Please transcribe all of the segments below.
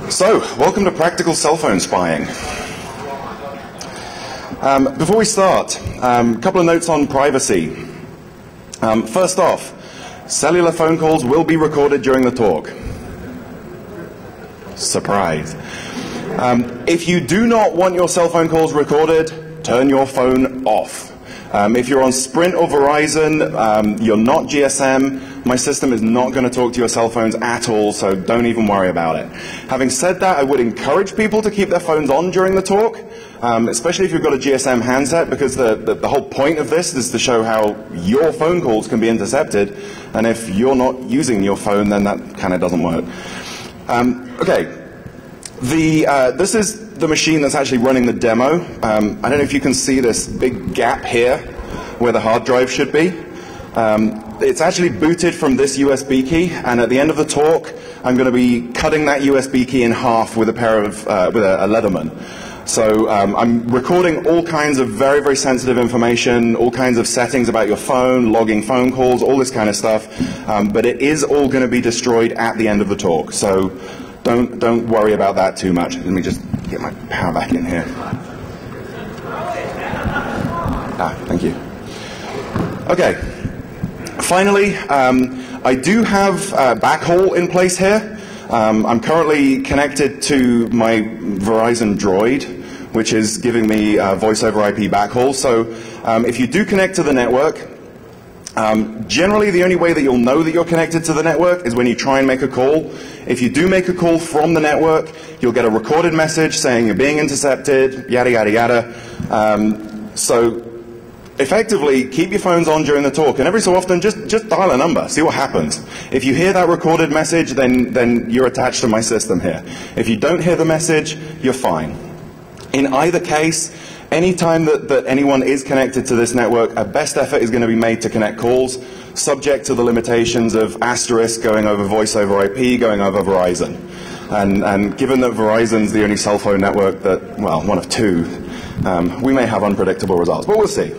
So, welcome to Practical Cell Phone Spying. Before we start, a couple of notes on privacy. First off, cellular phone calls will be recorded during the talk. Surprise. If you do not want your cell phone calls recorded, turn your phone off. If you're on Sprint or Verizon, you're not GSM, my system is not going to talk to your cell phones at all, so don't even worry about it. Having said that, I would encourage people to keep their phones on during the talk, especially if you've got a GSM handset, because the whole point of this is to show how your phone calls can be intercepted, and if you're not using your phone, then that kind of doesn't work. Okay, this is the machine that's actually running the demo. I don't know if you can see this big gap here where the hard drive should be. It's actually booted from this USB key, and at the end of the talk, I'm going to be cutting that USB key in half with a pair of with a Leatherman. So I'm recording all kinds of very, very sensitive information, all kinds of settings about your phone, logging phone calls, all this kind of stuff. But it is all going to be destroyed at the end of the talk. So don't worry about that too much. Let me just get my power back in here. Thank you. Okay. Finally, I do have backhaul in place here. I'm currently connected to my Verizon Droid, which is giving me voice over IP backhaul. So if you do connect to the network, generally the only way that you'll know that you're connected to the network is when you try and make a call. If you do make a call from the network, you'll get a recorded message saying you're being intercepted, yada, yada, yada. So effectively, keep your phones on during the talk, and every so often, just dial a number, see what happens. If you hear that recorded message, then you're attached to my system here. If you don't hear the message, you're fine. In either case, any time that anyone is connected to this network, a best effort is going to be made to connect calls, subject to the limitations of asterisk going over voice over IP, going over Verizon. And given that Verizon's the only cell phone network that, well, one of two, we may have unpredictable results, but we'll see.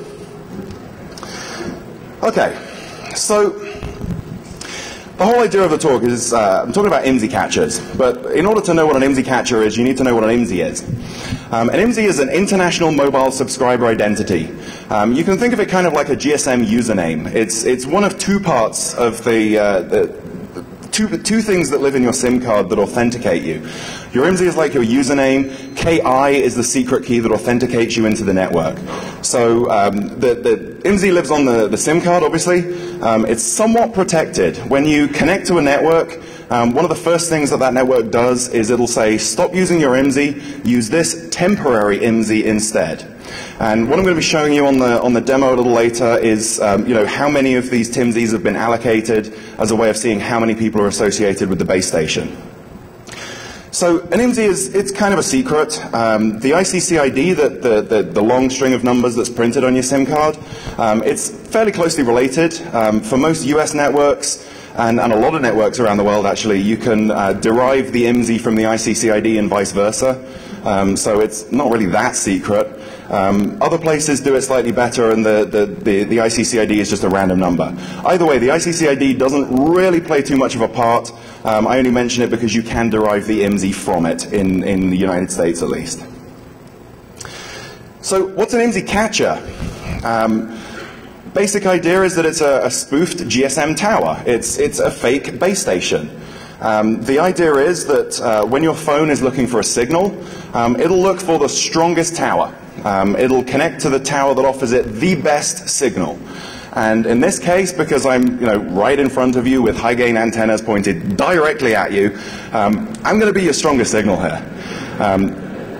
Okay, so the whole idea of the talk is, I'm talking about IMSI catchers, but in order to know what an IMSI catcher is, you need to know what an IMSI is. An IMSI is an International Mobile Subscriber Identity. You can think of it kind of like a GSM username. It's one of two parts of two things that live in your SIM card that authenticate you. Your IMSI is like your username. KI is the secret key that authenticates you into the network. So the IMSI lives on the SIM card, obviously. It's somewhat protected. When you connect to a network, one of the first things that network does is it'll say, stop using your IMSI, use this temporary IMSI instead. And what I'm going to be showing you on the demo a little later is how many of these TIMSIs have been allocated as a way of seeing how many people are associated with the base station. So an IMSI it's kind of a secret. The ICC ID, the long string of numbers that's printed on your SIM card, it's fairly closely related. For most US networks, and a lot of networks around the world actually, you can derive the IMSI from the ICC ID and vice versa. So it's not really that secret. Other places do it slightly better, and the ICC ID is just a random number. Either way, the ICC ID doesn't really play too much of a part. I only mention it because you can derive the IMSI from it, in the United States at least. So what's an IMSI catcher? Basic idea is that it's a spoofed GSM tower. It's a fake base station. The idea is that when your phone is looking for a signal, it'll look for the strongest tower. It'll connect to the tower that offers it the best signal. And in this case, because I'm right in front of you with high gain antennas pointed directly at you, I'm going to be your strongest signal here.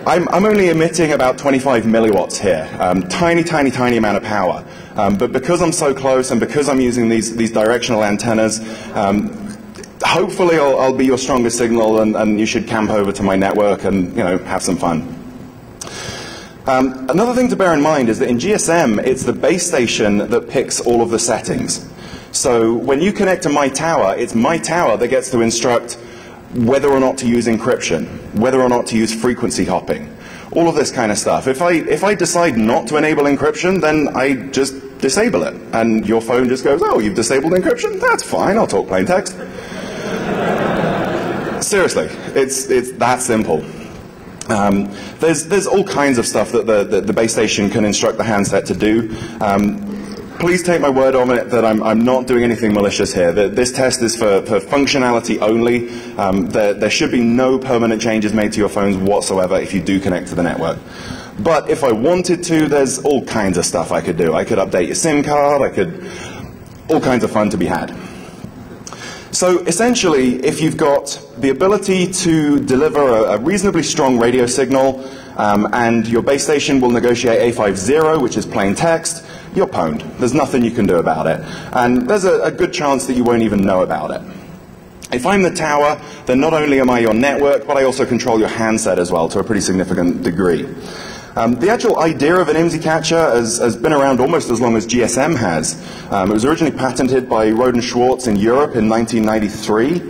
I'm only emitting about 25 milliwatts here, tiny, tiny, tiny amount of power. But because I'm so close and because I'm using these directional antennas, hopefully I'll be your strongest signal, and you should camp over to my network and have some fun. Another thing to bear in mind is that in GSM, it's the base station that picks all of the settings. So when you connect to my tower, it's my tower that gets to instruct whether or not to use encryption, whether or not to use frequency hopping, all of this kind of stuff. If I decide not to enable encryption, then I just disable it, and your phone just goes, oh, you've disabled encryption? That's fine, I'll talk plain text. Seriously, it's that simple. There's all kinds of stuff that the base station can instruct the handset to do. Please take my word on it that I'm not doing anything malicious here. This test is for functionality only. There should be no permanent changes made to your phones whatsoever if you do connect to the network. But if I wanted to, there's all kinds of stuff I could do. I could update your SIM card. All kinds of fun to be had. So essentially, if you've got the ability to deliver a reasonably strong radio signal, and your base station will negotiate A50, which is plain text, you're pwned. There's nothing you can do about it. And there's a good chance that you won't even know about it. If I'm the tower, then not only am I your network, but I also control your handset as well to a pretty significant degree. The actual idea of an IMSI catcher has been around almost as long as GSM has. It was originally patented by Roden Schwartz in Europe in 1993.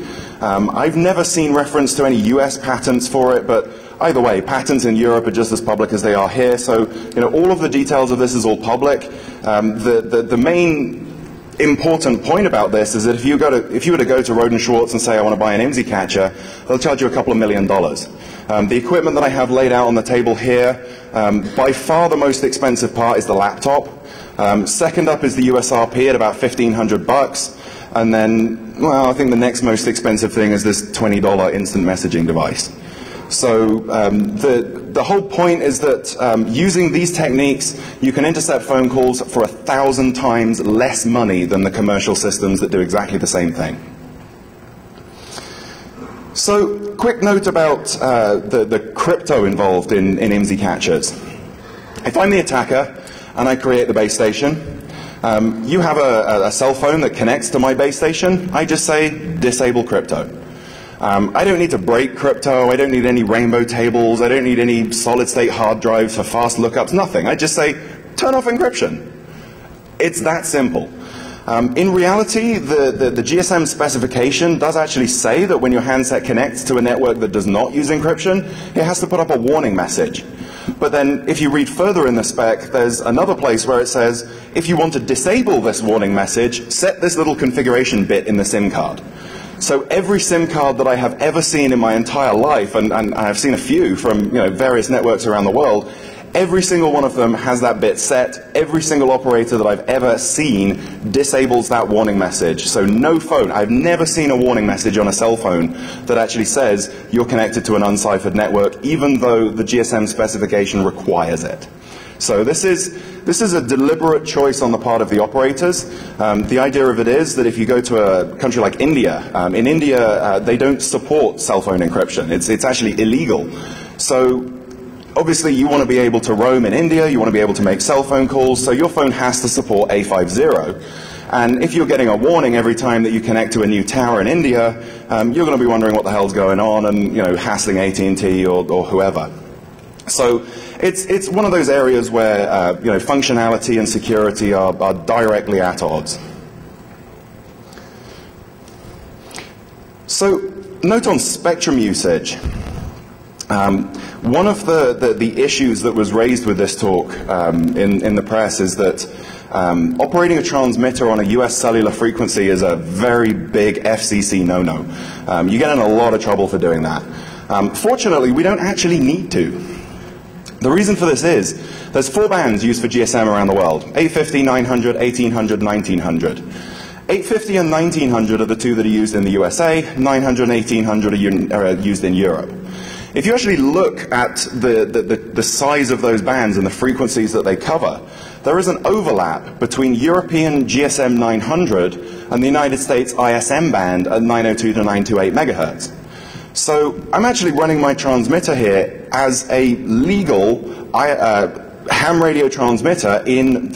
I've never seen reference to any US patents for it, but either way, patents in Europe are just as public as they are here, so all of the details of this is all public. The main important point about this is that if you were to go to Roden Schwartz and say, I want to buy an IMSI catcher, they'll charge you a couple of $1 million. The equipment that I have laid out on the table here, by far the most expensive part is the laptop. Second up is the USRP at about $1,500. And then, well, I think the next most expensive thing is this $20 instant messaging device. So the whole point is that using these techniques, you can intercept phone calls for 1,000 times less money than the commercial systems that do exactly the same thing. So, quick note about the crypto involved in IMSI catchers. If I'm the attacker and I create the base station, you have a cell phone that connects to my base station, I just say disable crypto. I don't need to break crypto, I don't need any rainbow tables, I don't need any solid-state hard drives for fast lookups, nothing. I just say, turn off encryption. It's that simple. In reality, the GSM specification does actually say that when your handset connects to a network that does not use encryption, it has to put up a warning message. But then, if you read further in the spec, there's another place where it says, if you want to disable this warning message, set this little configuration bit in the SIM card. So every SIM card that I have ever seen in my entire life, and I've seen a few from various networks around the world, every single one of them has that bit set. Every single operator that I've ever seen disables that warning message. So no phone, I've never seen a warning message on a cell phone that actually says you're connected to an unciphered network, even though the GSM specification requires it. So this is a deliberate choice on the part of the operators. The idea of it is that if you go to a country like India, in India they don't support cell phone encryption. It's actually illegal. So obviously you want to be able to roam in India, you want to be able to make cell phone calls, so your phone has to support A50. And if you're getting a warning every time that you connect to a new tower in India, you're going to be wondering what the hell's going on and hassling AT&T or whoever. So it's one of those areas where functionality and security are directly at odds. So note on spectrum usage. One of the issues that was raised with this talk in the press is that operating a transmitter on a US cellular frequency is a very big FCC no-no. You get in a lot of trouble for doing that. Fortunately, we don't actually need to. The reason for this is there's 4 bands used for GSM around the world: 850, 900, 1800, 1900. 850 and 1900 are the two that are used in the USA. 900 and 1800 are used in Europe. If you actually look at the size of those bands and the frequencies that they cover, there is an overlap between European GSM 900 and the United States ISM band at 902 to 928 megahertz. So I'm actually running my transmitter here as a legal ham radio transmitter in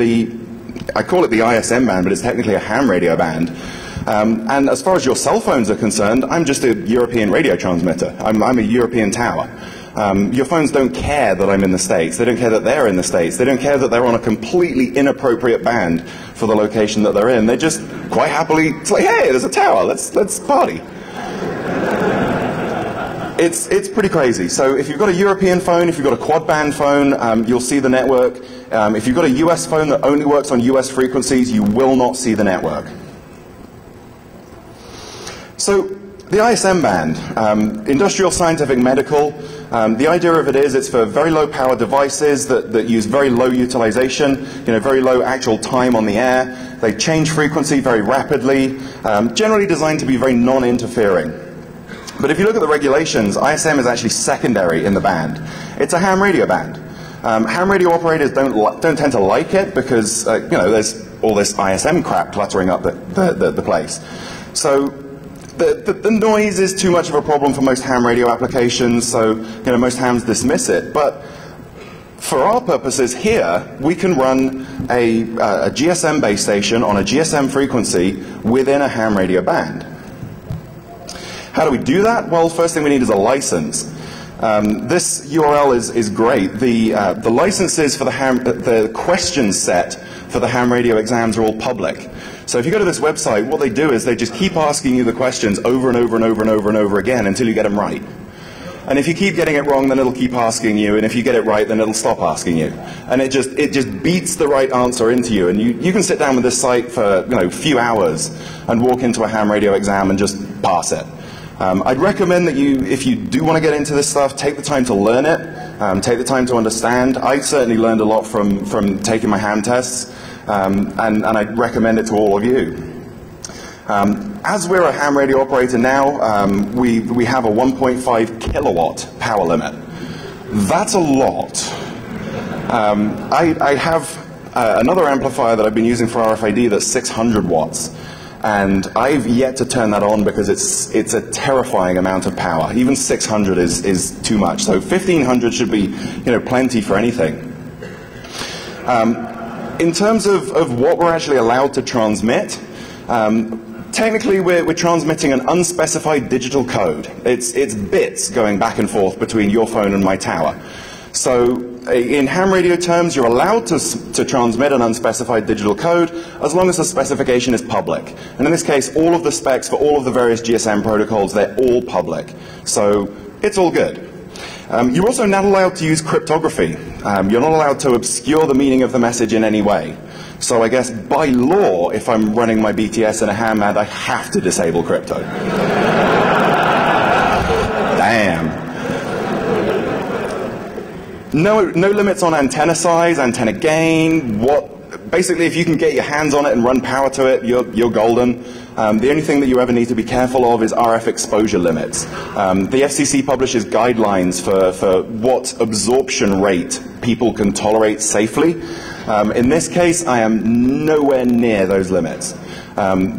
I call it the ISM band, but it's technically a ham radio band. And as far as your cell phones are concerned, I'm just a European radio transmitter. I'm a European tower. Your phones don't care that I'm in the States. They don't care that they're in the States. They don't care that they're on a completely inappropriate band for the location that they're in. They just quite happily say, hey, there's a tower, let's party. It's pretty crazy. So if you've got a European phone, if you've got a quad band phone, you'll see the network. If you've got a US phone that only works on US frequencies, you will not see the network. So The ISM band, industrial, scientific, medical. The idea of it is it's for very low power devices that use very low utilization, very low actual time on the air. They change frequency very rapidly, generally designed to be very non-interfering. But if you look at the regulations, ISM is actually secondary in the band. It's a ham radio band. Ham radio operators don't tend to like it because there's all this ISM crap cluttering up the place. So the noise is too much of a problem for most ham radio applications, so most hams dismiss it. But for our purposes here, we can run a GSM base station on a GSM frequency within a ham radio band. How do we do that? Well, first thing we need is a license. This URL is great. The licenses for the question set for the ham radio exams are all public. So if you go to this website, what they do is they just keep asking you the questions over and over and over and over and over again until you get them right. And if you keep getting it wrong, then it'll keep asking you, and if you get it right, then it'll stop asking you. And it just beats the right answer into you, and you can sit down with this site for a few hours and walk into a ham radio exam and just pass it. I'd recommend that if you do want to get into this stuff, take the time to learn it, take the time to understand. I certainly learned a lot from taking my ham tests, and I'd recommend it to all of you. As we're a ham radio operator now, we have a 1.5 kilowatt power limit. That's a lot. I have another amplifier that I've been using for RFID that's 600 watts. And I've yet to turn that on because it's a terrifying amount of power. Even 600 is too much. So 1500 should be plenty for anything. In terms of what we're actually allowed to transmit, technically we're transmitting an unspecified digital code. It's bits going back and forth between your phone and my tower. So in ham radio terms, you're allowed to transmit an unspecified digital code as long as the specification is public. And in this case, all of the specs for all of the various GSM protocols, they're all public. So it's all good. You're also not allowed to use cryptography. You're not allowed to obscure the meaning of the message in any way. So I guess by law, if I'm running my BTS in a ham band, I have to disable crypto. Damn. No limits on antenna size, antenna gain. Basically, if you can get your hands on it and run power to it, you're golden. The only thing that you ever need to be careful of is RF exposure limits. The FCC publishes guidelines for what absorption rate people can tolerate safely. In this case, I am nowhere near those limits.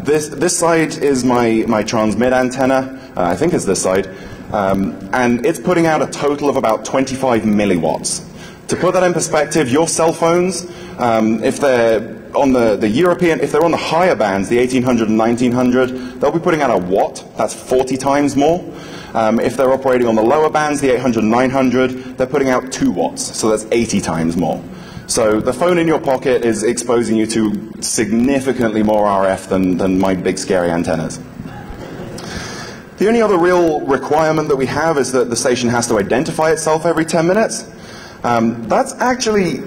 This side is my transmit antenna. I think it's this side. And it's putting out a total of about 25 milliwatts. To put that in perspective, your cell phones, if they're on the European, if they're on the higher bands, the 1800 and 1900, they'll be putting out a watt. That's 40 times more. If they're operating on the lower bands, the 800 and 900, they're putting out 2 watts. So that's 80 times more. So the phone in your pocket is exposing you to significantly more RF than my big scary antennas. The only other real requirement that we have is that the station has to identify itself every 10 minutes. That's actually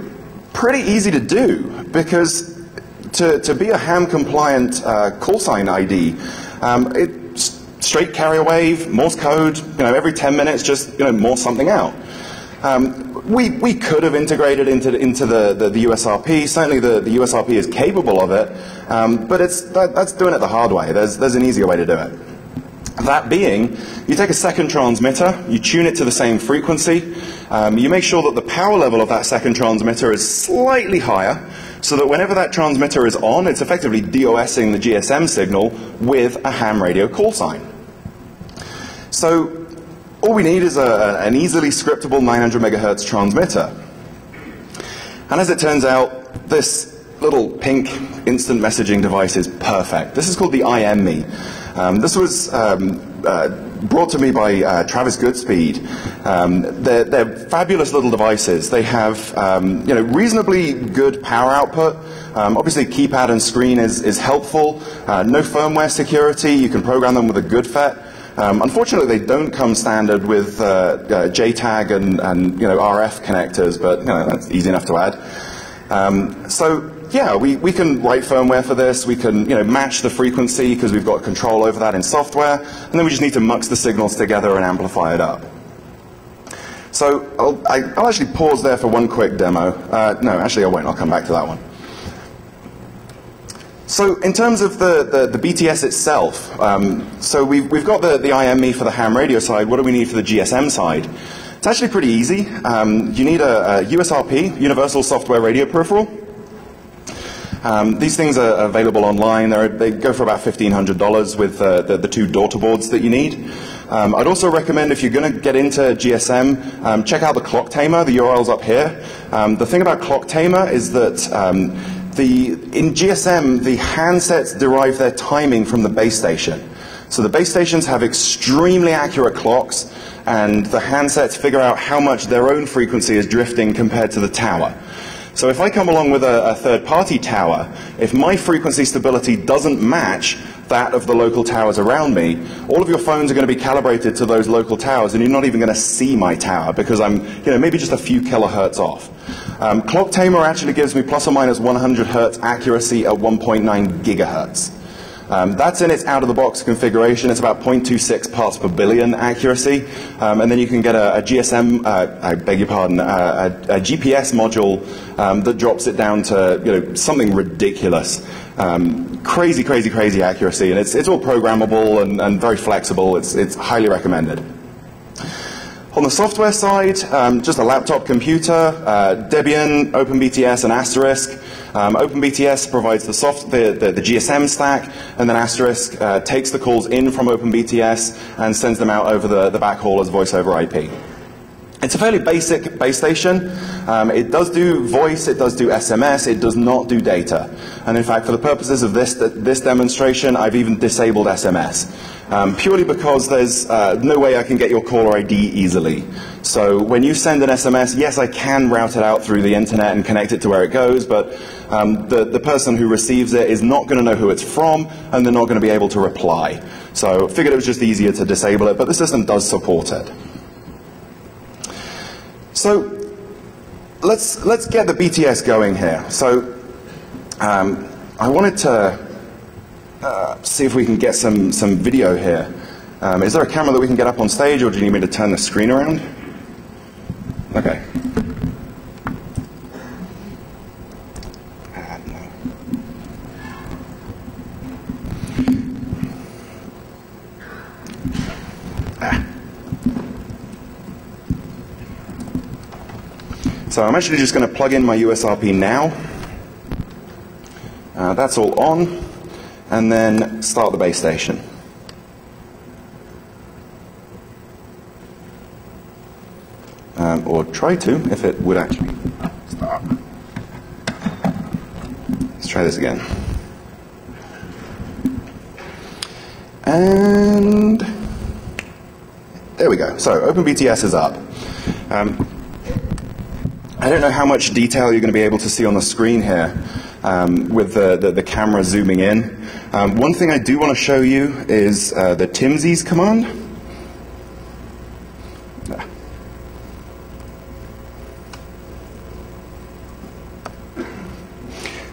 pretty easy to do because to be a ham-compliant call sign ID, it's straight carrier wave, Morse code, every 10 minutes just Morse something out. We could have integrated into the USRP. Certainly the USRP is capable of it, but that's doing it the hard way. There's an easier way to do it. That being, you take a second transmitter, you tune it to the same frequency, you make sure that the power level of that second transmitter is slightly higher, so that whenever that transmitter is on, it's effectively DOSing the GSM signal with a ham radio call sign. So all we need is an easily scriptable 900 megahertz transmitter. And as it turns out, this little pink instant messaging device is perfect. This is called the IMMe. This was brought to me by Travis Goodspeed. They're fabulous little devices. They have reasonably good power output. Obviously, keypad and screen is helpful. No firmware security. You can program them with a good FET. Unfortunately, they don't come standard with JTAG and RF connectors, but that's easy enough to add. So yeah, we can write firmware for this. We can match the frequency because we've got control over that in software. And then we just need to mux the signals together and amplify it up. So I'll actually pause there for one quick demo. No, actually I won't. I'll come back to that one. So in terms of the BTS itself, so we've got the IME for the ham radio side. What do we need for the GSM side? It's actually pretty easy. You need a USRP, Universal Software Radio Peripheral. These things are available online. They go for about $1,500 with the two daughter boards that you need. I'd also recommend, if you're going to get into GSM, check out the clock tamer. The URL's up here. The thing about clock tamer is that in GSM, the handsets derive their timing from the base station. So the base stations have extremely accurate clocks, and the handsets figure out how much their own frequency is drifting compared to the tower. So if I come along with a third-party tower, if my frequency stability doesn't match that of the local towers around me, all of your phones are going to be calibrated to those local towers, and you're not even going to see my tower because I'm maybe just a few kilohertz off. Clock tamer actually gives me plus or minus 100 hertz accuracy at 1.9 gigahertz. That's in its out-of-the-box configuration. It's about 0.26 parts per billion accuracy. And then you can get a GSM, I beg your pardon, a GPS module that drops it down to something ridiculous. Crazy, crazy, crazy accuracy. And it's all programmable and very flexible. It's highly recommended. On the software side, just a laptop computer, Debian, OpenBTS, and Asterisk. OpenBTS provides the GSM stack, and then Asterisk takes the calls in from OpenBTS and sends them out over the backhaul as voice over IP. It's a fairly basic base station. It does do voice, it does do SMS, it does not do data. And in fact, for the purposes of this demonstration, I've even disabled SMS. Purely because there's no way I can get your caller ID easily. So when you send an SMS, yes, I can route it out through the internet and connect it to where it goes, but the person who receives it is not going to know who it's from, and they're not going to be able to reply. So I figured it was just easier to disable it, but the system does support it. So let's get the BTS going here. So I wanted to see if we can get some video here. Is there a camera that we can get up on stage, or do you need me to turn the screen around? Okay. No. So I'm actually just going to plug in my USRP now. That's all on. And then start the base station. Or try to, if it would actually start. Let's try this again. And there we go. So OpenBTS is up. I don't know how much detail you're going to be able to see on the screen here with the camera zooming in. One thing I do want to show you is the TIMSIS command.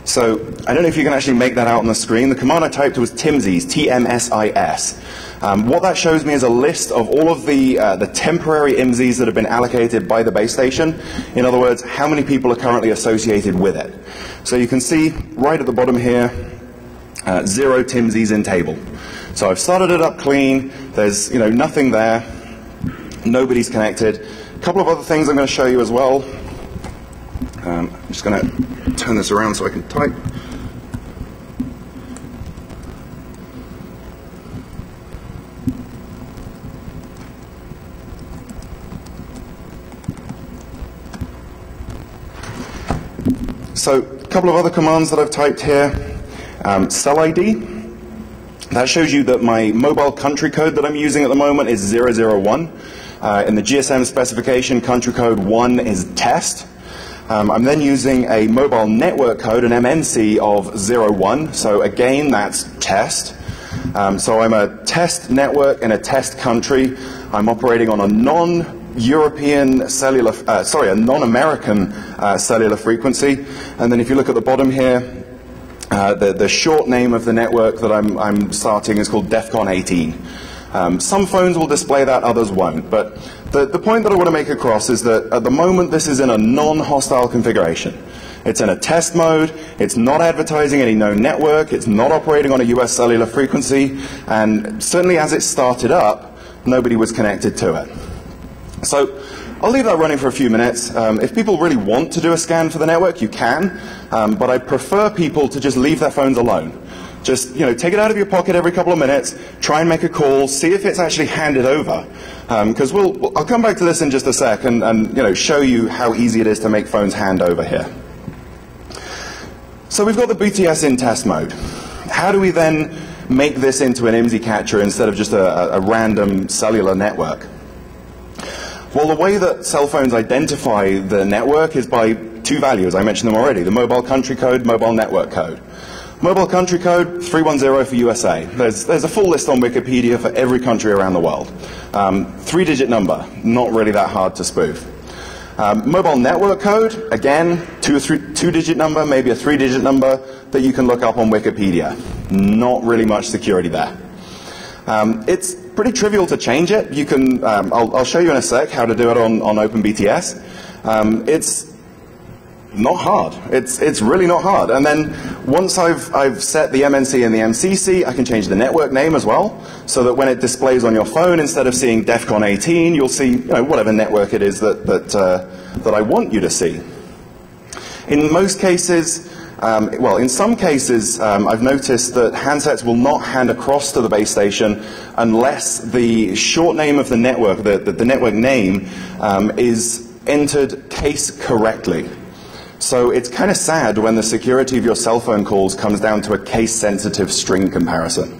So I don't know if you can actually make that out on the screen. The command I typed was TIMSIS, T-M-S-I-S. What that shows me is a list of all of the temporary IMSIs that have been allocated by the base station. In other words, how many people are currently associated with it. So you can see right at the bottom here, 0 TIMSIs in table. So I've started it up clean. There's nothing there. Nobody's connected. A couple of other things I'm going to show you as well. I'm just going to turn this around so I can type. So a couple of other commands that I've typed here. Cell ID. That shows you that my mobile country code that I'm using at the moment is 001. In the GSM specification, country code 1 is test. I'm then using a mobile network code, an MNC of 01. So again, that's test. So I'm a test network in a test country. I'm operating on a European cellular, a non-American cellular frequency. And then if you look at the bottom here, the short name of the network that I'm starting is called DEFCON 18. Some phones will display that, others won't. But the point that I want to make across is that at the moment this is in a non-hostile configuration. It's in a test mode, it's not advertising any known network, it's not operating on a US cellular frequency, and certainly as it started up, nobody was connected to it. So I'll leave that running for a few minutes. If people really want to do a scan for the network, you can, but I prefer people to just leave their phones alone. Just take it out of your pocket every couple of minutes, try and make a call, see if it's actually handed over. Because I'll come back to this in just a sec and show you how easy it is to make phones hand over here. So we've got the BTS in test mode. How do we then make this into an IMSI catcher instead of just a random cellular network? Well, the way that cell phones identify the network is by two values. I mentioned them already, the mobile country code, mobile network code. Mobile country code, 310 for USA. There's a full list on Wikipedia for every country around the world. 3-digit number, not really that hard to spoof. Mobile network code, again, two-digit number, maybe a 3-digit number that you can look up on Wikipedia. Not really much security there. It's pretty trivial to change it. You can, I'll show you in a sec how to do it on OpenBTS. It's not hard. It's really not hard. And then once I've set the MNC and the MCC, I can change the network name as well, so that when it displays on your phone, instead of seeing DEFCON 18, you'll see whatever network it is that I want you to see. In most cases, well, in some cases, I've noticed that handsets will not hand across to the base station unless the short name of the network, the network name, is entered case correctly. So it's kind of sad when the security of your cell phone calls comes down to a case-sensitive string comparison.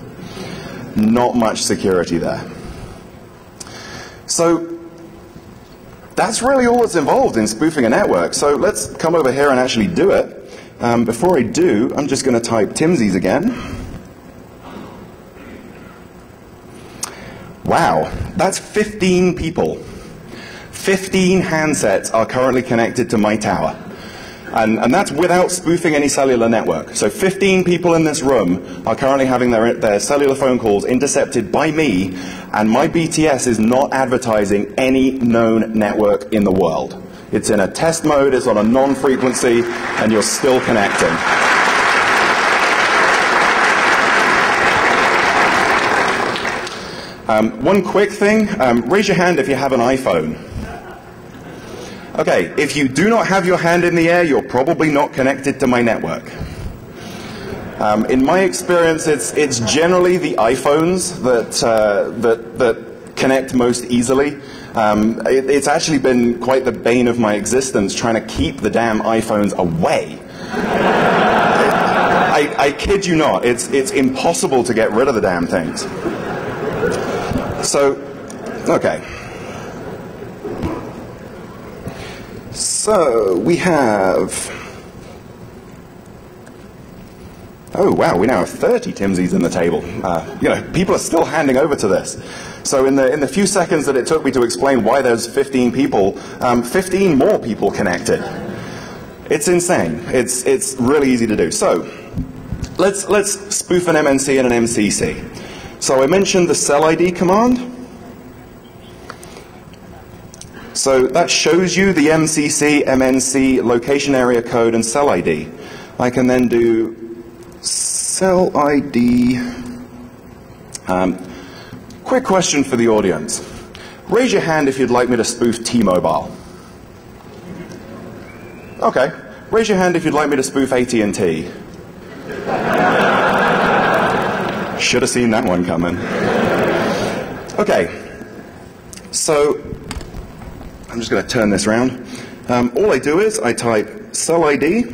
Not much security there. So that's really all that's involved in spoofing a network. So let's come over here and actually do it. Before I do, I'm just going to type TIMSIs again. Wow, that's 15 people. 15 handsets are currently connected to my tower. And that's without spoofing any cellular network. So 15 people in this room are currently having their cellular phone calls intercepted by me, and my BTS is not advertising any known network in the world. It's in a test mode, it's on a non-frequency, and you're still connecting. One quick thing, raise your hand if you have an iPhone. Okay, if you do not have your hand in the air, you're probably not connected to my network. In my experience, it's generally the iPhones that connect most easily. It's actually been quite the bane of my existence trying to keep the damn iPhones away. I kid you not, it's impossible to get rid of the damn things. So, okay. So we have, oh wow, we now have 30 TIMSIs in the table. People are still handing over to this. So in the few seconds that it took me to explain why there's 15 people, 15 more people connected. It's insane. It's really easy to do. So let's spoof an MNC and an MCC. So I mentioned the cell ID command. So that shows you the MCC, MNC, location area code, and cell ID. I can then do cell ID. Quick question for the audience. Raise your hand if you'd like me to spoof T-Mobile. Okay. Raise your hand if you'd like me to spoof AT&T. Should have seen that one coming. Okay. So I'm just going to turn this around. All I do is I type cell ID,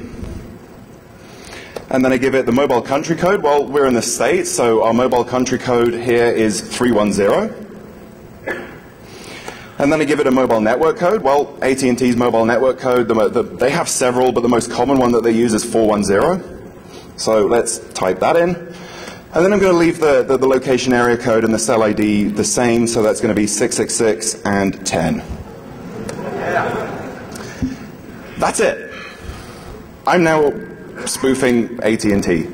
and then I give it the mobile country code. Well, we're in the States, so our mobile country code here is 310. And then I give it a mobile network code. Well, AT&T's mobile network code, they have several, but the most common one that they use is 410. So let's type that in. And then I'm going to leave the location area code and the cell ID the same, so that's going to be 666 and 10. That's it. I'm now spoofing AT&T.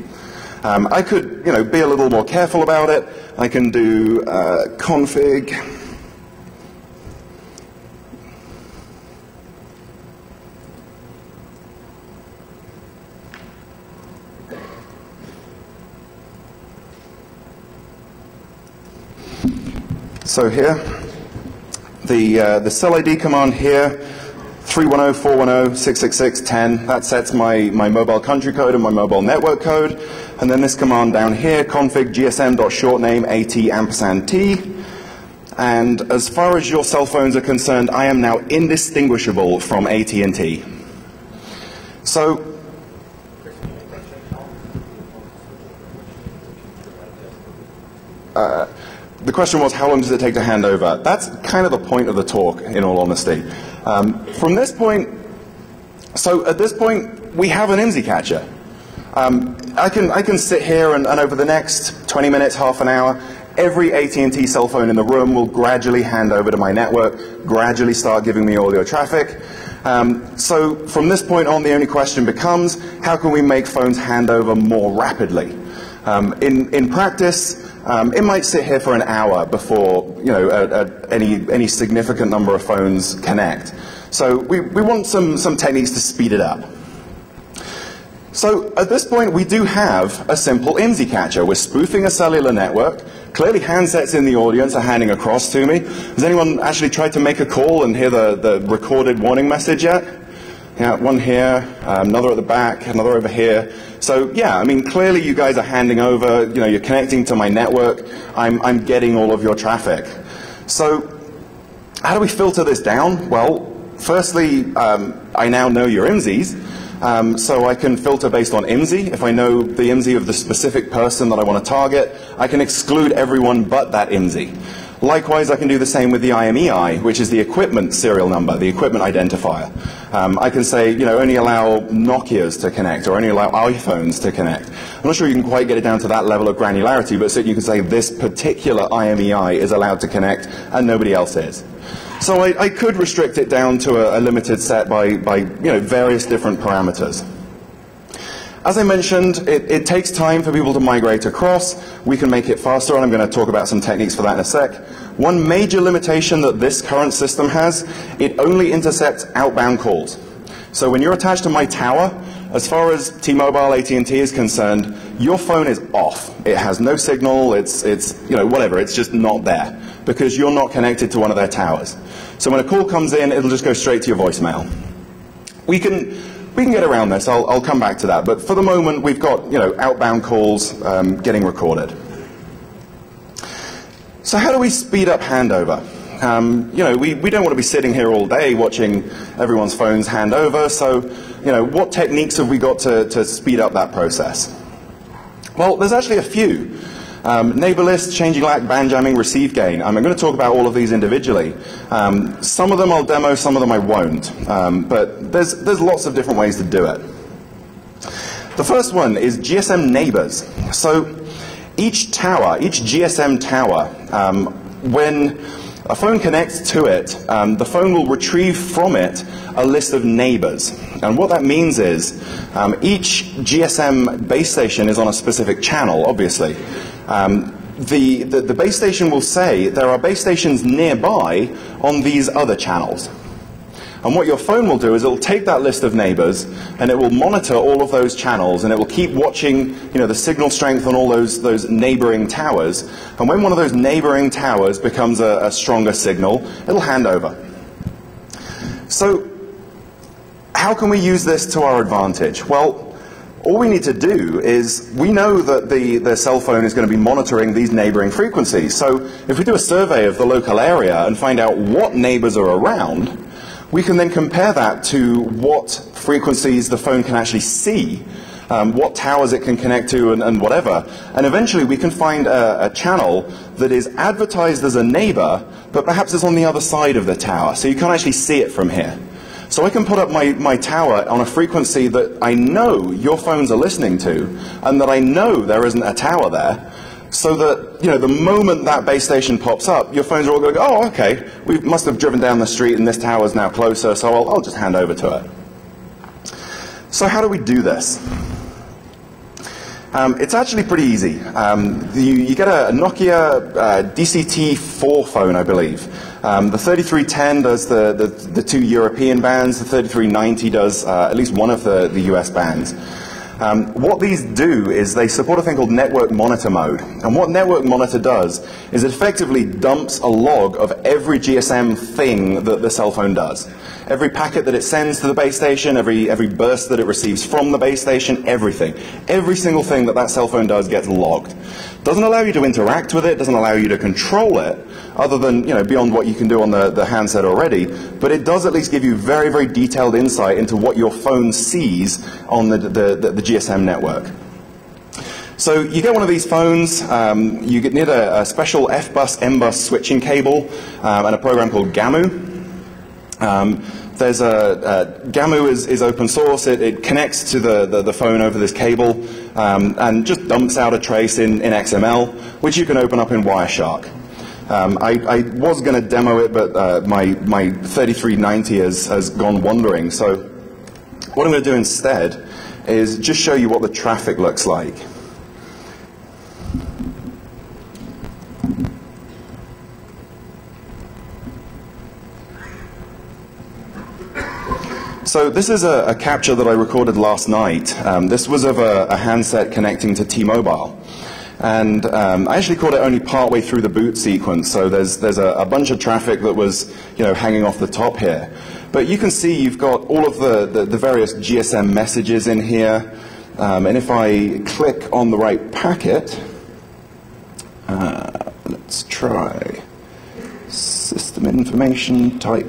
I could, be a little more careful about it. I can do config. So here, the cell ID command here, 310-410-666-10, that sets my mobile country code and my mobile network code. And then this command down here, config gsm.shortname AT&T. And as far as your cell phones are concerned, I am now indistinguishable from AT&T. So, the question was, how long does it take to hand over? That's kind of the point of the talk, in all honesty. From this point, so at this point, we have an IMSI catcher. I can sit here and over the next 20 minutes, half an hour, every AT&T cell phone in the room will gradually hand over to my network, gradually start giving me audio traffic. So from this point on, the only question becomes, how can we make phones hand over more rapidly? In practice, it might sit here for an hour before any significant number of phones connect. So we want some techniques to speed it up. So at this point, we do have a simple IMSI catcher. We're spoofing a cellular network. Clearly, handsets in the audience are handing across to me. Has anyone actually tried to make a call and hear the recorded warning message yet? Yeah, one here, another at the back, another over here. So yeah, I mean, clearly you guys are handing over, you're connecting to my network. I'm getting all of your traffic. So how do we filter this down? Well, firstly, I now know your IMSIs. So I can filter based on IMSI. If I know the IMSI of the specific person that I want to target, I can exclude everyone but that IMSI. Likewise, I can do the same with the IMEI, which is the equipment serial number, the equipment identifier. I can say, only allow Nokias to connect, or only allow iPhones to connect. I'm not sure you can quite get it down to that level of granularity, but certainly you can say this particular IMEI is allowed to connect and nobody else is. So I could restrict it down to a limited set by various different parameters. As I mentioned, it takes time for people to migrate across. We can make it faster, and I'm going to talk about some techniques for that in a sec. One major limitation that this current system has, it only intercepts outbound calls. So when you're attached to my tower, as far as T-Mobile, AT&T is concerned, your phone is off. It has no signal, it's whatever, it's just not there, because you're not connected to one of their towers. So when a call comes in, it'll just go straight to your voicemail. We can get around this. I'll come back to that. But for the moment, we've got outbound calls getting recorded. So how do we speed up handover? We don't want to be sitting here all day watching everyone's phones hand over. So what techniques have we got to speed up that process? Well, there's actually a few. Neighbor list, changing lag, band jamming, receive gain. I'm going to talk about all of these individually. Some of them I'll demo, some of them I won't. But there's lots of different ways to do it. The first one is GSM neighbors. So each tower, each GSM tower, when a phone connects to it, the phone will retrieve from it a list of neighbors. And what that means is each GSM base station is on a specific channel, obviously. The base station will say there are base stations nearby on these other channels. And what your phone will do is it will take that list of neighbors and it will monitor all of those channels, and it will keep watching the signal strength on all those neighboring towers. And when one of those neighboring towers becomes a stronger signal, it'll hand over. So how can we use this to our advantage? Well, all we need to do is, we know that the cell phone is going to be monitoring these neighboring frequencies. So if we do a survey of the local area and find out what neighbors are around, we can then compare that to what frequencies the phone can actually see, what towers it can connect to, and whatever. And eventually we can find a channel that is advertised as a neighbor, but perhaps is on the other side of the tower. So you can't actually see it from here. So I can put up my tower on a frequency that I know your phones are listening to, and that I know there isn't a tower there, so that the moment that base station pops up, your phones are all going to go, oh, okay, we must have driven down the street and this tower is now closer, so I'll just hand over to it. So how do we do this? It's actually pretty easy. You get a Nokia DCT-4 phone, I believe. The 3310 does the two European bands. The 3390 does at least one of the US bands. What these do is they support a thing called network monitor mode. And what network monitor does is it effectively dumps a log of every GSM thing that the cell phone does. Every packet that it sends to the base station, every burst that it receives from the base station, everything. Every single thing that that cell phone does gets logged. Doesn't allow you to interact with it, doesn't allow you to control it, other than, beyond what you can do on the handset already, but it does at least give you very, very detailed insight into what your phone sees on the GSM network. So you get one of these phones, you need a special F-bus, M-bus switching cable, and a program called GAMU. GAMU is open source. It connects to the phone over this cable and just dumps out a trace in XML, which you can open up in Wireshark. I was going to demo it, but my 3390 has gone wandering. So what I'm going to do instead is just show you what the traffic looks like. So this is a capture that I recorded last night. This was of a handset connecting to T-Mobile. And I actually caught it only partway through the boot sequence, so there's a bunch of traffic that was hanging off the top here. But you can see you've got all of the various GSM messages in here. And if I click on the right packet, let's try System Information Type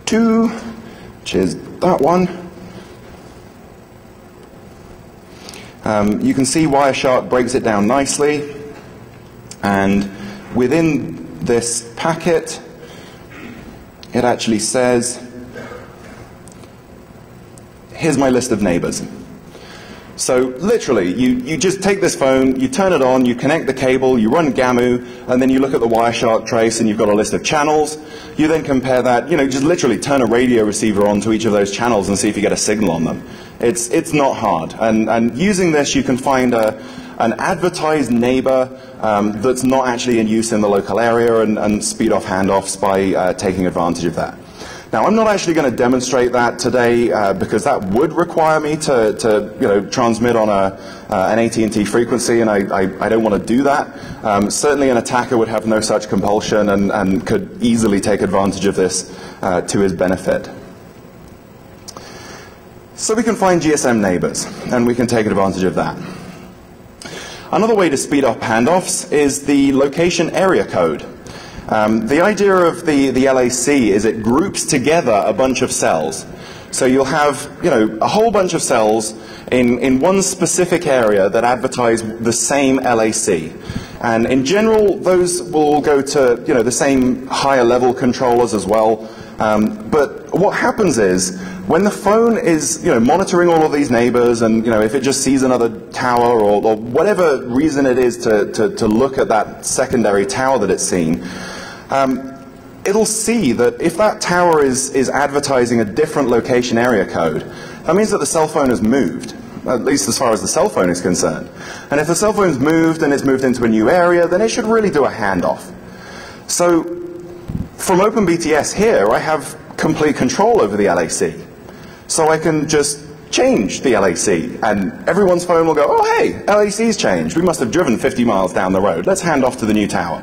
2, which is that one. You can see Wireshark breaks it down nicely, and within this packet it actually says, here's my list of neighbors. So literally, you just take this phone, you turn it on, you connect the cable, you run GAMU, and then you look at the Wireshark trace and you've got a list of channels. You then compare that, just literally turn a radio receiver onto each of those channels and see if you get a signal on them. It's not hard. And using this, you can find an advertised neighbor that's not actually in use in the local area and speed off handoffs by taking advantage of that. Now, I'm not actually going to demonstrate that today because that would require me to transmit on an AT&T frequency, and I don't want to do that. Certainly an attacker would have no such compulsion and could easily take advantage of this to his benefit. So we can find GSM neighbors, and we can take advantage of that. Another way to speed up handoffs is the location area code. The idea of the LAC is it groups together a bunch of cells. So you'll have a whole bunch of cells in one specific area that advertise the same LAC. And in general, those will all go to the same higher level controllers as well. But what happens is, when the phone is monitoring all of these neighbors, and if it just sees another tower or whatever reason it is to look at that secondary tower that it's seen, it'll see that if that tower is advertising a different location area code, that means that the cell phone has moved, at least as far as the cell phone is concerned. And if the cell phone's moved and it's moved into a new area, then it should really do a handoff. So from OpenBTS here, I have complete control over the LAC. So I can just change the LAC, and everyone's phone will go, oh hey, LAC's changed. We must have driven 50 miles down the road. Let's hand off to the new tower.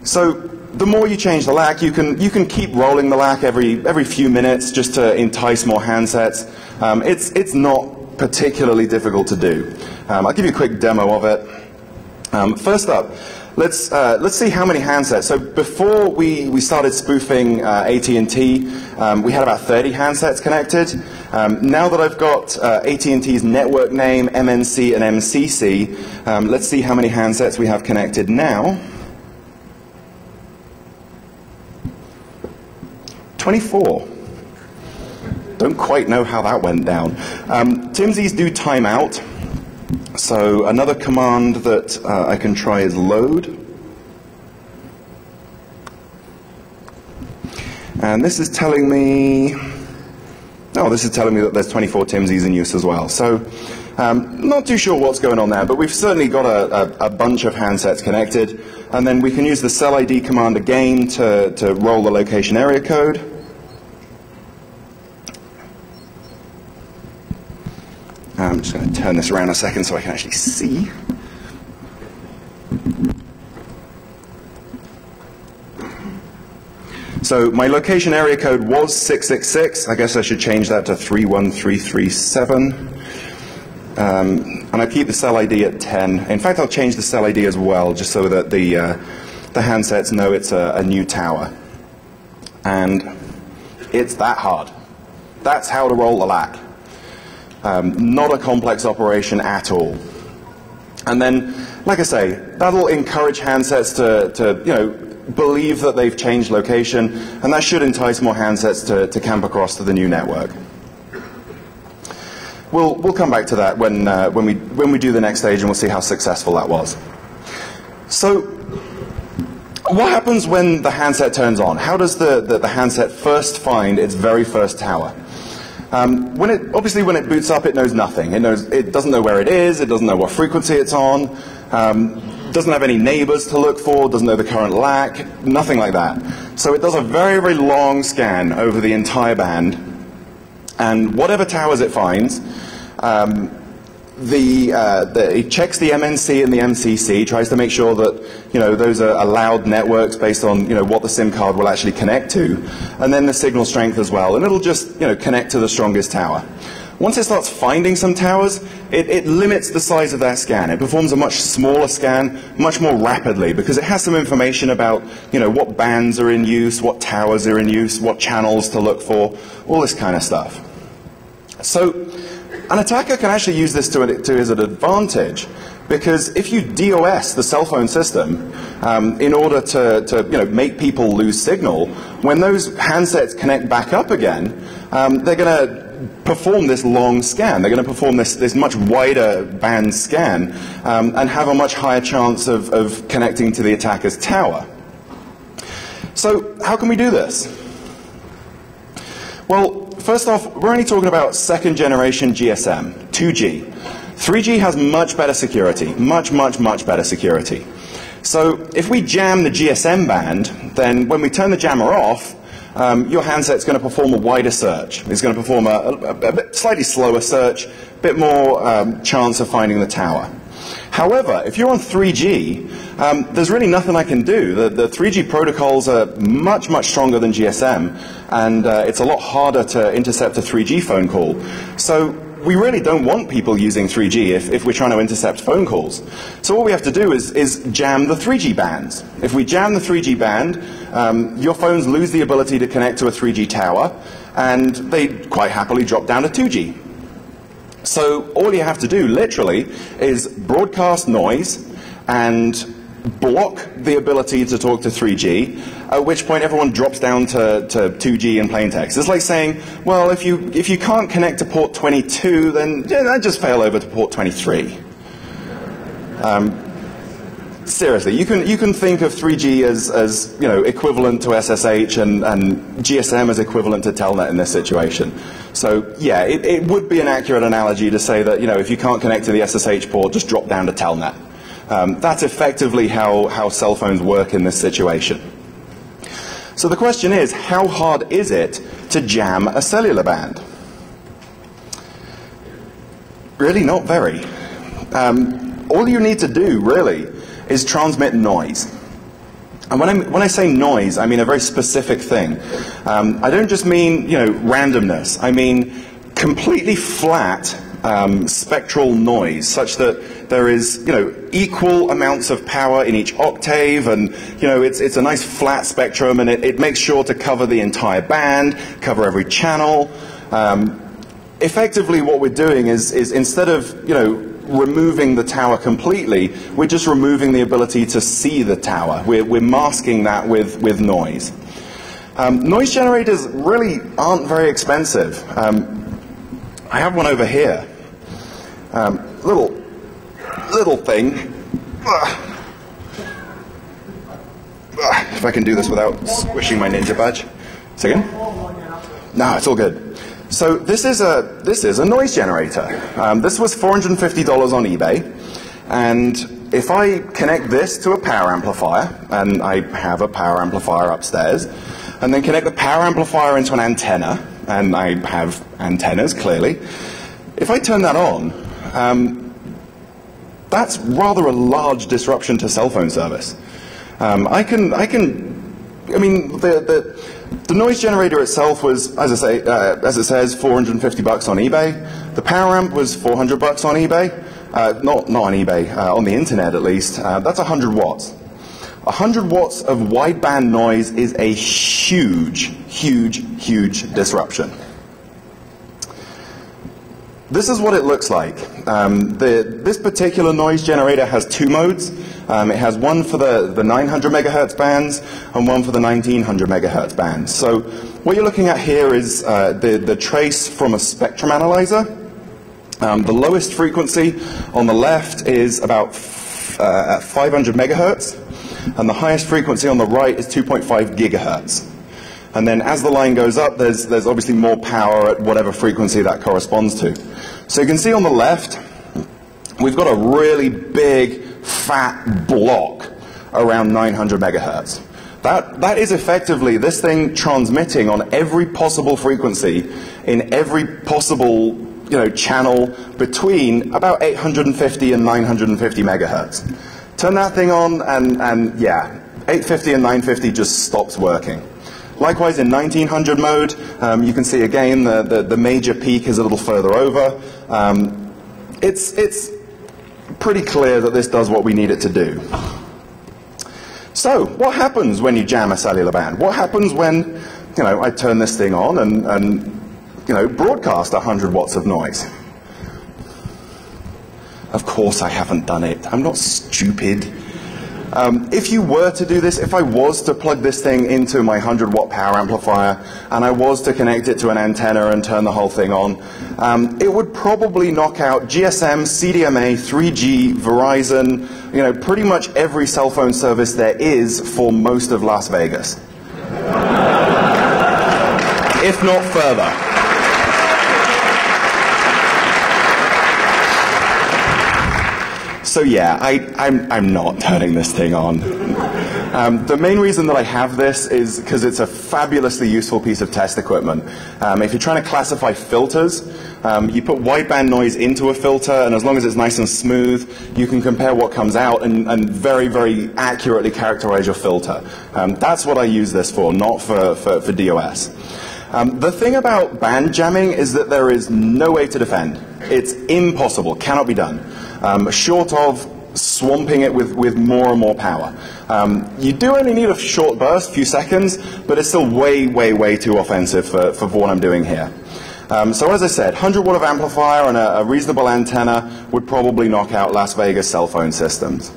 So the more you change the LAC, you can keep rolling the LAC every few minutes just to entice more handsets. It's not particularly difficult to do. I'll give you a quick demo of it. First up, let's see how many handsets. So before we started spoofing AT&T, we had about 30 handsets connected. Now that I've got AT&T's network name, MNC, and MCC, let's see how many handsets we have connected now. 24. Don't quite know how that went down. TIMSIs do timeout. So another command that I can try is load. And this is telling me Oh, this is telling me that there's 24 TIMSIs in use as well. So not too sure what's going on there, but we've certainly got a bunch of handsets connected. And then we can use the cell ID command again to roll the location area code. I'm just going to turn this around a second so I can actually see. So my location area code was 666. I guess I should change that to 31337. And I keep the cell ID at 10. In fact, I'll change the cell ID as well, just so that the handsets know it's a new tower. And it's that hard. That's how to roll the LAC. Not a complex operation at all. And then, like I say, that'll encourage handsets to believe that they've changed location, and that should entice more handsets to camp across to the new network. We'll come back to that when we do the next stage, and we'll see how successful that was. So, what happens when the handset turns on? How does the handset first find its very first tower? Obviously, when it boots up, it knows nothing. It doesn't know where it is. It doesn't know what frequency it's on. Doesn't have any neighbors to look for. Doesn't know the current LAC. Nothing like that. So it does a very, very long scan over the entire band, and whatever towers it finds, it checks the MNC and the MCC, tries to make sure that those are allowed networks based on what the SIM card will actually connect to, and then the signal strength as well, and it'll just connect to the strongest tower. Once it starts finding some towers, it limits the size of that scan. It performs a much smaller scan, much more rapidly, because it has some information about what bands are in use, what towers are in use, what channels to look for, all this kind of stuff. So an attacker can actually use this to his advantage, because if you DOS the cell phone system in order to make people lose signal, when those handsets connect back up again, they're going to perform this long scan. They're going to perform this much wider band scan and have a much higher chance of connecting to the attacker's tower. So how can we do this? Well, first off, we're only talking about second generation GSM, 2G. 3G has much better security, much, much, much better security. So if we jam the GSM band, then when we turn the jammer off, your handset's going to perform a wider search. It's going to perform a bit slightly slower search, a bit more chance of finding the tower. However, if you're on 3G, there's really nothing I can do. The 3G protocols are much, much stronger than GSM, and it's a lot harder to intercept a 3G phone call. So we really don't want people using 3G if we're trying to intercept phone calls. So what we have to do is jam the 3G bands. If we jam the 3G band, your phones lose the ability to connect to a 3G tower, and they quite happily drop down to 2G. So all you have to do, literally, is broadcast noise and block the ability to talk to 3G, at which point everyone drops down to 2G in plain text. It's like saying, well, if you can't connect to port 22, then just fail over to port 23. Seriously, you can think of 3G as equivalent to SSH and GSM as equivalent to Telnet in this situation. So yeah, it would be an accurate analogy to say that if you can't connect to the SSH port, just drop down to Telnet. That's effectively how cell phones work in this situation. So the question is, how hard is it to jam a cellular band? Really not very. All you need to do, really, is transmit noise. And when I say noise, I mean a very specific thing. I don't just mean randomness. I mean completely flat spectral noise, such that there is equal amounts of power in each octave, and it's a nice flat spectrum, and it makes sure to cover the entire band, cover every channel. Effectively, what we're doing is instead of removing the tower completely, we're just removing the ability to see the tower. We're masking that with noise. Noise generators really aren't very expensive. I have one over here. Little thing. If I can do this without squishing my ninja badge. Second? No, it's all good. So this is a noise generator. This was $450 on eBay, and if I connect this to a power amplifier, and I have a power amplifier upstairs, and then connect the power amplifier into an antenna, and I have antennas clearly, if I turn that on, that's rather a large disruption to cell phone service. I mean, the noise generator itself was, as it says, $450 on eBay. The power amp was $400 on eBay. Not on eBay, on the internet at least. That's 100 watts. 100 watts of wideband noise is a huge, huge, huge disruption. This is what it looks like. This particular noise generator has two modes. It has one for the 900 megahertz bands and one for the 1900 megahertz bands. So what you're looking at here is the trace from a spectrum analyzer. The lowest frequency on the left is about 500 megahertz, and the highest frequency on the right is 2.5 gigahertz. And then as the line goes up, there's obviously more power at whatever frequency that corresponds to. So you can see on the left, we've got a really big, fat block around 900 megahertz. That is effectively this thing transmitting on every possible frequency in every possible channel between about 850 and 950 megahertz. Turn that thing on and yeah, 850 and 950 just stops working. Likewise, in 1900 mode, you can see again the major peak is a little further over. It's pretty clear that this does what we need it to do. So, what happens when you jam a cellular band? What happens when, I turn this thing on and broadcast 100 watts of noise? Of course I haven't done it. I'm not stupid. If you were to do this, if I was to plug this thing into my 100-watt power amplifier and I was to connect it to an antenna and turn the whole thing on, it would probably knock out GSM, CDMA, 3G, Verizon, pretty much every cell phone service there is for most of Las Vegas. If not further. So yeah, I'm not turning this thing on. The main reason that I have this is because it's a fabulously useful piece of test equipment. If you're trying to classify filters, you put wideband noise into a filter, and as long as it's nice and smooth, you can compare what comes out and very, very accurately characterize your filter. That's what I use this for, not for DOS. The thing about band jamming is that there is no way to defend. It's impossible, cannot be done. Short of swamping it with more and more power. You do only need a short burst, few seconds, but it's still way, way, way too offensive for what I'm doing here. So as I said, 100 watt of amplifier and a reasonable antenna would probably knock out Las Vegas cell phone systems.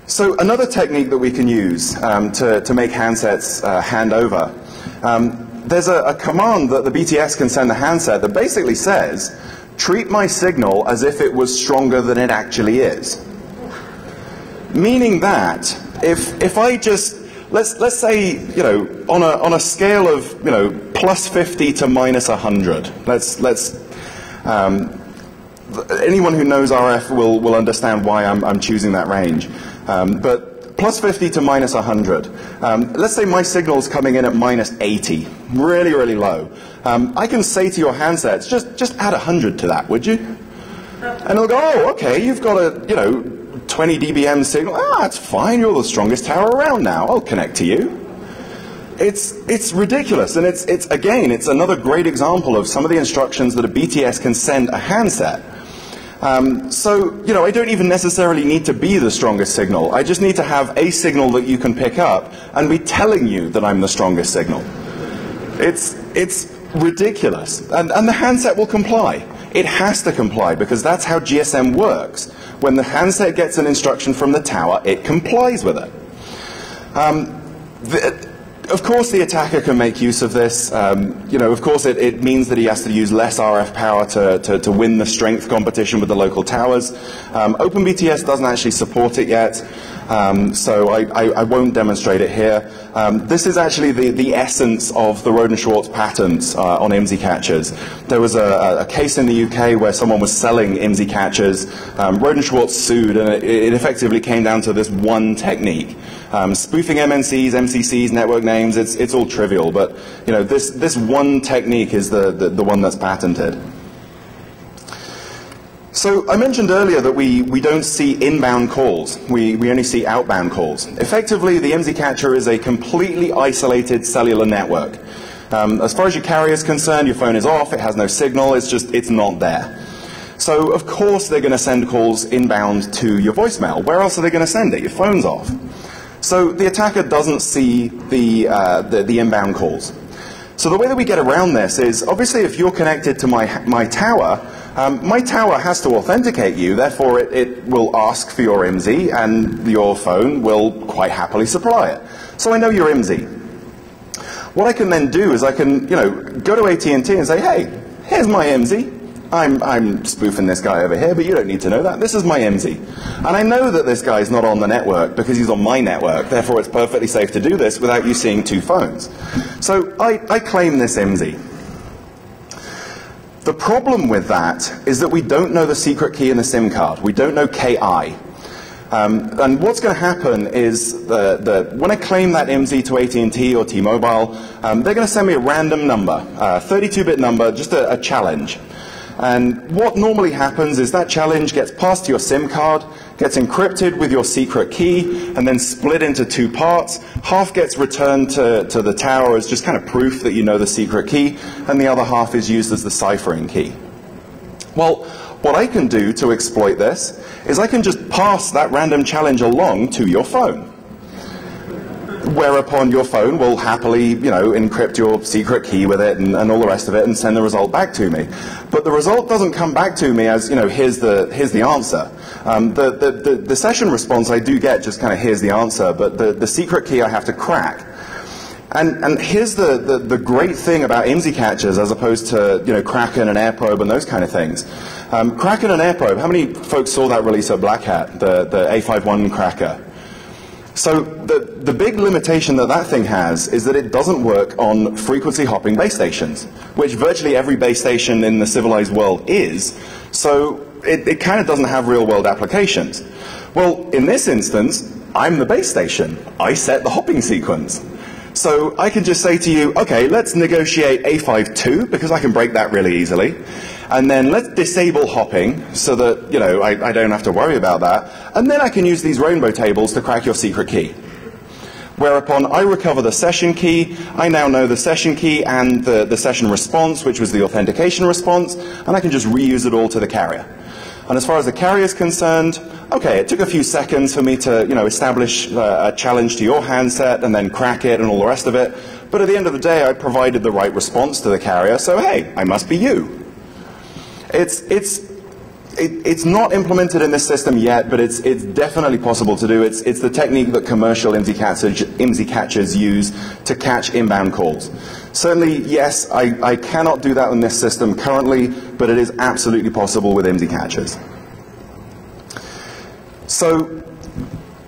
So another technique that we can use to make handsets hand over, there's a command that the BTS can send the handset that basically says, treat my signal as if it was stronger than it actually is. Meaning that if I just let's say on a scale of plus 50 to minus 100. Anyone who knows RF will understand why I'm choosing that range. But plus 50 to minus 100. Let's say my signal's coming in at minus 80, really, really low. I can say to your handsets, just add 100 to that, would you? And it'll go, oh, okay, you've got a 20 dBm signal. Ah, that's fine. You're the strongest tower around now. I'll connect to you. It's ridiculous, and it's another great example of some of the instructions that a BTS can send a handset. So, I don't even necessarily need to be the strongest signal. I just need to have a signal that you can pick up and be telling you that I'm the strongest signal. It's ridiculous. And the handset will comply. It has to comply because that's how GSM works. When the handset gets an instruction from the tower, it complies with it. Of course, the attacker can make use of this. Of course, it means that he has to use less RF power to win the strength competition with the local towers. OpenBTS doesn't actually support it yet. So I won't demonstrate it here. This is actually the essence of the Roden Schwartz patents on IMSI catchers. There was a case in the UK where someone was selling IMSI catchers. Roden Schwartz sued, and it effectively came down to this one technique. Spoofing MNCs, MCCs, network names, it's all trivial, but this one technique is the one that's patented. So I mentioned earlier that we don't see inbound calls. We only see outbound calls. Effectively, the IMSI catcher is a completely isolated cellular network. As far as your carrier is concerned, your phone is off, it has no signal, it's not there. So of course they're going to send calls inbound to your voicemail. Where else are they going to send it? Your phone's off. So the attacker doesn't see the inbound calls. So the way that we get around this is, obviously if you're connected to my tower has to authenticate you, therefore it will ask for your IMSI, and your phone will quite happily supply it. So I know your IMSI. What I can then do is I can go to AT&T and say, hey, here's my IMSI. I'm spoofing this guy over here, but you don't need to know that. This is my IMSI. And I know that this guy's not on the network because he's on my network. Therefore, it's perfectly safe to do this without you seeing two phones. So I claim this IMSI. The problem with that is that we don't know the secret key in the SIM card. We don't know KI. And what's going to happen is when I claim that IMSI to AT&T or T-Mobile, they're going to send me a random number, a 32-bit number, just a challenge. And what normally happens is that challenge gets passed to your SIM card, gets encrypted with your secret key, and then split into two parts. Half gets returned to the tower as just kind of proof that you know the secret key, and the other half is used as the ciphering key. Well, what I can do to exploit this is I can just pass that random challenge along to your phone, whereupon your phone will happily, encrypt your secret key with it and all the rest of it and send the result back to me. But the result doesn't come back to me as, here's the answer. The session response I do get just kind of here's the answer, but the secret key I have to crack. And here's the great thing about IMSI catchers as opposed to Kraken and AirProbe and those kind of things. Kraken and AirProbe, how many folks saw that release at Black Hat, the A51 cracker? So the big limitation that thing has is that it doesn't work on frequency hopping base stations, which virtually every base station in the civilized world is. So it kind of doesn't have real world applications. Well, in this instance, I'm the base station. I set the hopping sequence. So I can just say to you, okay, let's negotiate A52 because I can break that really easily. And then let's disable hopping so that, I don't have to worry about that. And then I can use these rainbow tables to crack your secret key. Whereupon I recover the session key. I now know the session key and the session response, which was the authentication response, and I can just reuse it all to the carrier. And as far as the carrier is concerned, okay, it took a few seconds for me to, establish a challenge to your handset and then crack it and all the rest of it. But at the end of the day, I provided the right response to the carrier, so hey, I must be you. It's not implemented in this system yet, but it's definitely possible to do. It's the technique that commercial IMSI catchers use to catch inbound calls. Certainly, yes, I cannot do that in this system currently, but it is absolutely possible with IMSI catchers. So,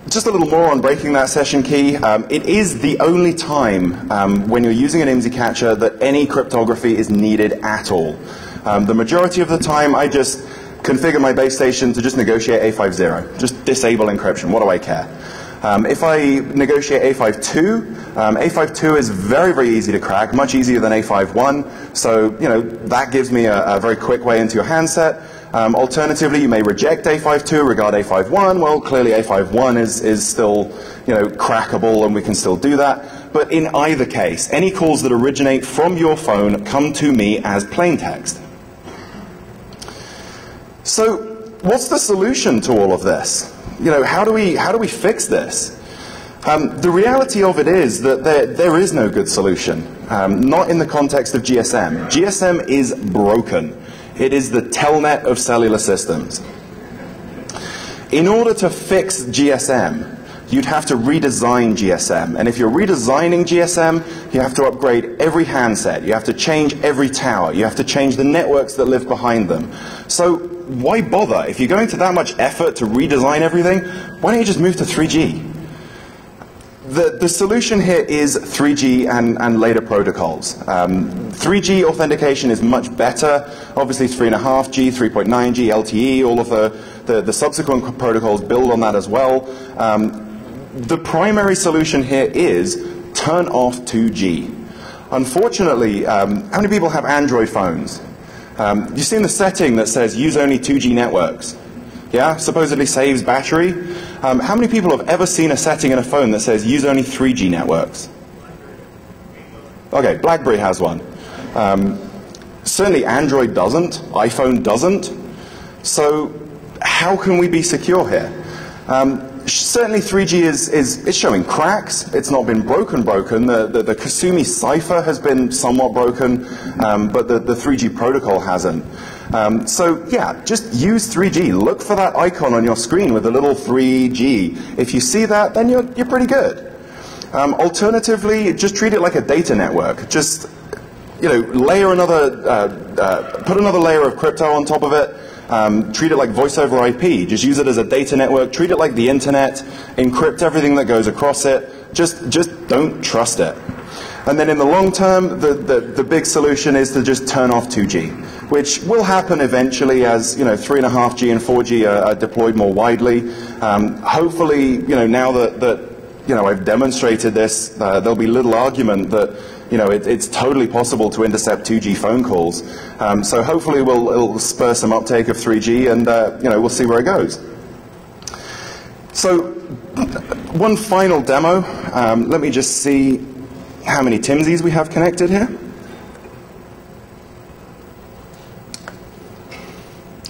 just a little more on breaking that session key. It is the only time when you're using an IMSI catcher that any cryptography is needed at all. The majority of the time, I just configure my base station to just negotiate A50, just disable encryption. What do I care? If I negotiate A52, A52 is very, very easy to crack, much easier than A51. So, that gives me a very quick way into your handset. Alternatively, you may reject A52, regard A51. Well, clearly A51 is still, crackable, and we can still do that. But in either case, any calls that originate from your phone come to me as plain text. So, what's the solution to all of this? How do we fix this? The reality of it is that there is no good solution, not in the context of GSM. GSM is broken. It is the telnet of cellular systems. In order to fix GSM, you'd have to redesign GSM. And if you're redesigning GSM, you have to upgrade every handset. You have to change every tower. You have to change the networks that live behind them. So why bother? If you're going to that much effort to redesign everything, why don't you just move to 3G? The solution here is 3G and later protocols. 3G authentication is much better. Obviously 3.5G, 3.9G, LTE, all of the subsequent protocols build on that as well. The primary solution here is turn off 2G. Unfortunately, how many people have Android phones? You've seen the setting that says use only 2G networks. Yeah, supposedly saves battery. How many people have ever seen a setting in a phone that says use only 3G networks? Okay, BlackBerry has one. Certainly Android doesn't, iPhone doesn't. So how can we be secure here? Certainly 3G is showing cracks. It's not been broken. The Kasumi cipher has been somewhat broken, but the 3G protocol hasn't. So yeah, just use 3G. Look for that icon on your screen with a little 3G. If you see that, then you're pretty good. Alternatively, just treat it like a data network. Just layer put another layer of crypto on top of it. Treat it like voice over IP. Just use it as a data network. Treat it like the internet. Encrypt everything that goes across it. Just don't trust it. And then in the long term, the big solution is to just turn off 2G, which will happen eventually as 3.5G and 4G are deployed more widely. Hopefully, now that I've demonstrated this, there'll be little argument that it's totally possible to intercept 2G phone calls. So hopefully it'll spur some uptake of 3G, and we'll see where it goes. So one final demo. Let me just see how many TIMSIs we have connected here.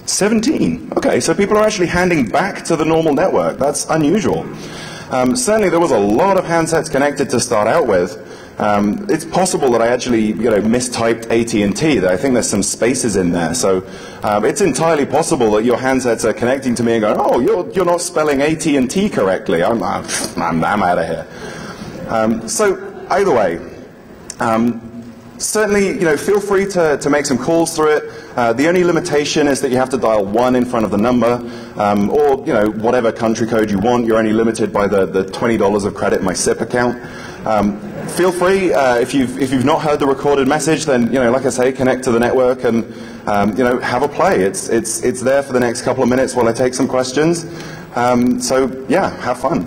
17. Okay, so people are actually handing back to the normal network. That's unusual. Certainly there was a lot of handsets connected to start out with. It's possible that I actually mistyped AT&T. I think there's some spaces in there. So it's entirely possible that your handsets are connecting to me and going, oh, you're not spelling AT&T correctly. I'm out of here. So either way, certainly feel free to make some calls through it. The only limitation is that you have to dial 1 in front of the number, or whatever country code you want. You're only limited by the $20 of credit in my SIP account. Feel free, if you've not heard the recorded message, then like I say, connect to the network and have a play. It's there for the next couple of minutes while I take some questions. So yeah, have fun.